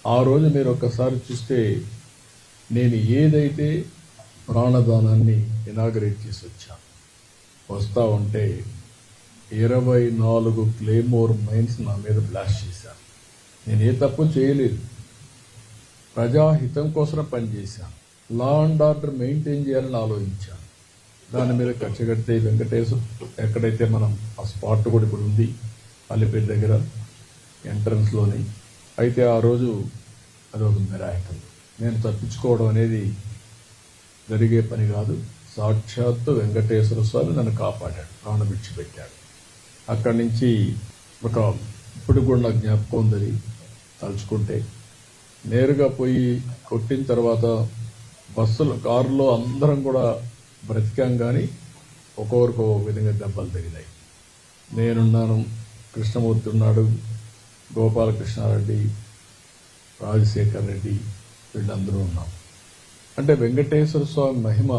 ఆ రోజు మీరు ఒక్కసారి చూస్తే నేను ఏదైతే ప్రాణదానాన్ని ఇనాగరేట్ చేసి వచ్చాను, వస్తా ఉంటే 24 క్లేమోర్ మైన్స్ నా మీద బ్లాస్ట్ చేశాను. నేను ఏ తప్పు చేయలేదు, ప్రజాహితం కోసం పనిచేశాను, లా అండ్ ఆర్డర్ మెయింటైన్ చేయాలని ఆలోచించాను. దాని మీద ఖర్చు కడితే వెంకటేశ్వర ఎక్కడైతే మనం ఆ స్పాట్ కూడా ఇప్పుడు ఉంది పల్లెపేట దగ్గర ఎంట్రన్స్లోని. అయితే ఆ రోజు అదొక మిరాకిల్. నేను తప్పించుకోవడం అనేది జరిగే పని కాదు. సాక్షాత్తు వెంకటేశ్వర స్వామి నన్ను కాపాడాడు, ప్రాణం విడిచిపెట్టాడు. అక్కడి నుంచి ఒక ఇప్పుడు కూడా నాకు జ్ఞాపకం ఉందని తలుచుకుంటే, నేరుగా పోయి కొట్టిన తర్వాత బస్సులు కారులో అందరం కూడా బ్రతికాం, కానీ ఒక్కొక్కరికి ఒక విధంగా దెబ్బలు తగిలాయి. నేనున్నాను, కృష్ణమూర్తి ఉన్నాడు, గోపాలకృష్ణారెడ్డి, రాజశేఖర్ రెడ్డి, వీళ్ళందరూ ఉన్నాం. అంటే వెంకటేశ్వర స్వామి మహిమ